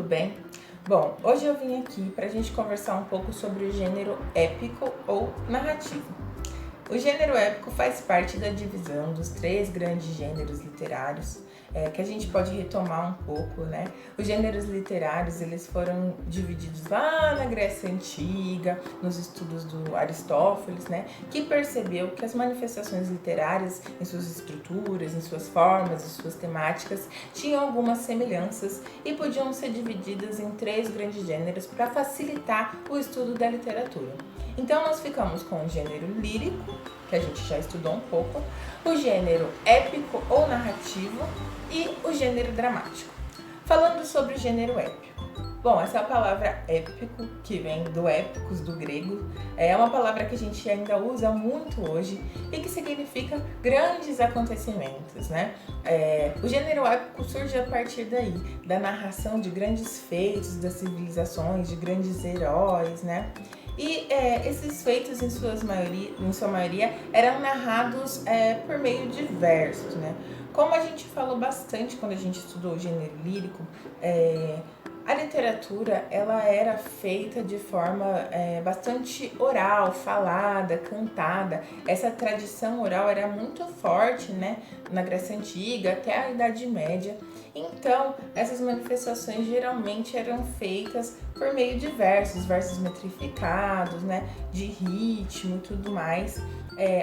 bem? Bom, hoje eu vim aqui para a gente conversar um pouco sobre o gênero épico ou narrativo. O gênero épico faz parte da divisão dos três grandes gêneros literários, que a gente pode retomar um pouco, né? Os gêneros literários, eles foram divididos lá na Grécia Antiga, nos estudos do Aristófanes, né? Que percebeu que as manifestações literárias, em suas estruturas, em suas formas, em suas temáticas, tinham algumas semelhanças e podiam ser divididas em três grandes gêneros para facilitar o estudo da literatura. Então nós ficamos com o gênero lírico, que a gente já estudou um pouco, o gênero épico ou narrativo e o gênero dramático. Falando sobre o gênero épico. Bom, essa palavra épico, que vem do épicos do grego, é uma palavra que a gente ainda usa muito hoje e que significa grandes acontecimentos, né? O gênero épico surge a partir daí, da narração de grandes feitos das civilizações, de grandes heróis, né? E esses feitos, em sua maioria, eram narrados por meio de versos, né? Como a gente falou bastante quando a gente estudou o gênero lírico, a literatura ela era feita de forma bastante oral, falada, cantada. Essa tradição oral era muito forte, né, na Grécia Antiga até a Idade Média. Então, essas manifestações geralmente eram feitas por meio de versos metrificados, né, de ritmo e tudo mais.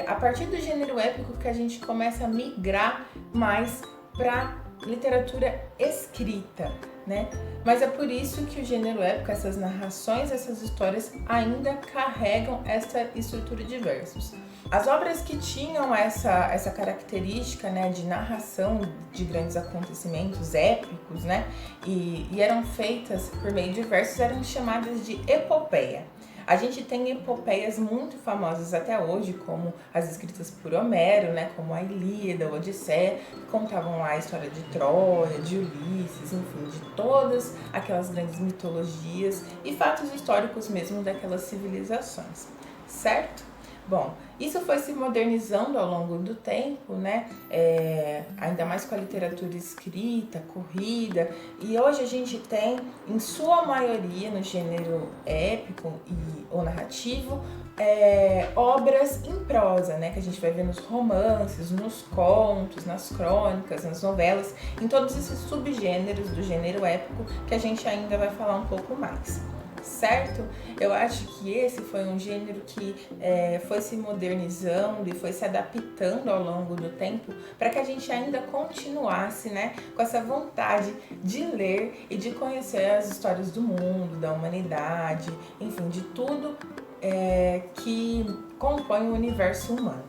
A partir do gênero épico que a gente começa a migrar mais para literatura escrita, né? Mas é por isso que o gênero épico, essas narrações, essas histórias ainda carregam essa estrutura de versos. As obras que tinham essa característica, né, de narração de grandes acontecimentos épicos, né, e eram feitas por meio de versos, eram chamadas de epopeia. A gente tem epopeias muito famosas até hoje, como as escritas por Homero, né, como a Ilíada, a Odisseia, que contavam lá a história de Troia, de Ulisses, enfim, de todas aquelas grandes mitologias e fatos históricos mesmo daquelas civilizações, certo? Bom, isso foi se modernizando ao longo do tempo, né? Ainda mais com a literatura escrita, corrida, e hoje a gente tem, em sua maioria, no gênero épico ou narrativo, obras em prosa, né? Que a gente vai ver nos romances, nos contos, nas crônicas, nas novelas, em todos esses subgêneros do gênero épico que a gente ainda vai falar um pouco mais. Certo? Eu acho que esse foi um gênero que foi se modernizando e foi se adaptando ao longo do tempo para que a gente ainda continuasse, né, com essa vontade de ler e de conhecer as histórias do mundo, da humanidade, enfim, de tudo que compõe o universo humano.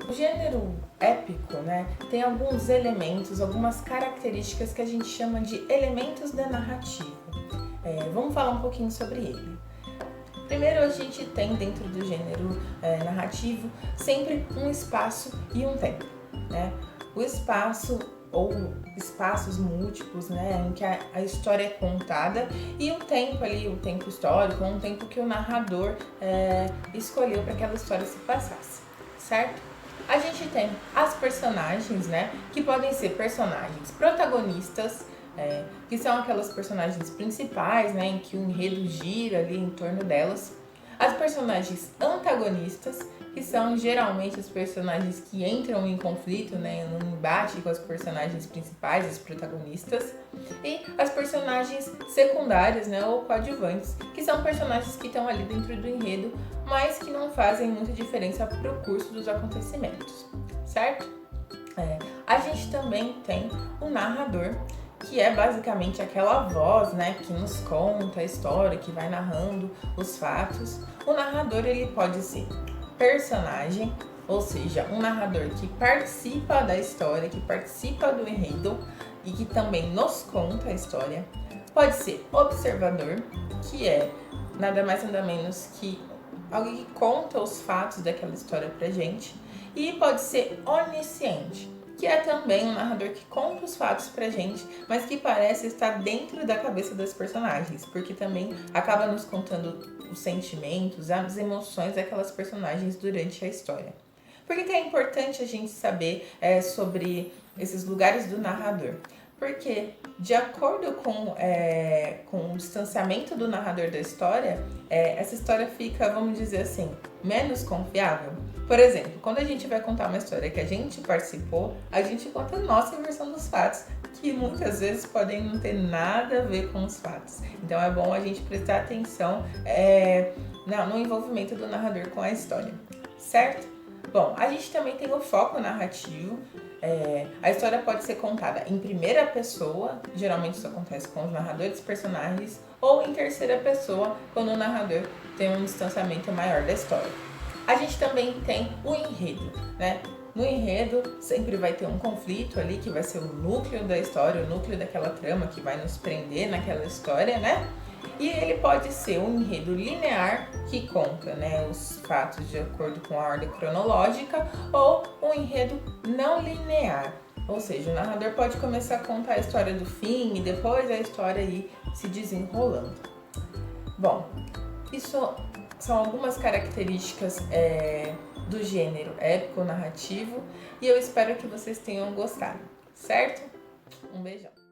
O gênero épico, né, tem alguns elementos, algumas características que a gente chama de elementos da narrativa. Vamos falar um pouquinho sobre ele. Primeiro, a gente tem dentro do gênero narrativo sempre um espaço e um tempo, né? O espaço ou espaços múltiplos, né, em que a história é contada, e um tempo ali, o tempo histórico, um tempo que o narrador escolheu para que aquela história se passasse, certo? A gente tem as personagens, né, que podem ser personagens protagonistas, que são aquelas personagens principais, né, em que o enredo gira ali em torno delas. As personagens antagonistas, que são geralmente os personagens que entram em conflito, né, num embate com as personagens principais, os protagonistas. E as personagens secundárias, né, ou coadjuvantes, que são personagens que estão ali dentro do enredo, mas que não fazem muita diferença para o curso dos acontecimentos, certo? A gente também tem o narrador, que é basicamente aquela voz, né, que nos conta a história, que vai narrando os fatos. O narrador, ele pode ser personagem, ou seja, um narrador que participa da história, que participa do enredo e que também nos conta a história. Pode ser observador, que é nada mais nada menos que alguém que conta os fatos daquela história pra gente. E pode ser onisciente, que é também um narrador que conta os fatos pra gente, mas que parece estar dentro da cabeça das personagens, porque também acaba nos contando os sentimentos, as emoções daquelas personagens durante a história. Por que é importante a gente saber sobre esses lugares do narrador? porque, de acordo com o distanciamento do narrador da história, essa história fica, vamos dizer assim, menos confiável. Por exemplo, quando a gente vai contar uma história que a gente participou, a gente conta a nossa versão dos fatos, que muitas vezes podem não ter nada a ver com os fatos. Então é bom a gente prestar atenção no envolvimento do narrador com a história, certo? Bom, a gente também tem o foco narrativo. A história pode ser contada em primeira pessoa, geralmente isso acontece com os narradores personagens, ou em terceira pessoa, quando o narrador tem um distanciamento maior da história. A gente também tem o enredo, né? No enredo sempre vai ter um conflito ali, que vai ser o núcleo da história, o núcleo daquela trama que vai nos prender naquela história, né? E ele pode ser um enredo linear, que conta, né, os fatos de acordo com a ordem cronológica, ou um enredo não linear. Ou seja, o narrador pode começar a contar a história do fim e depois a história ir se desenrolando. Bom, isso são algumas características do gênero épico narrativo e eu espero que vocês tenham gostado, certo? Um beijão!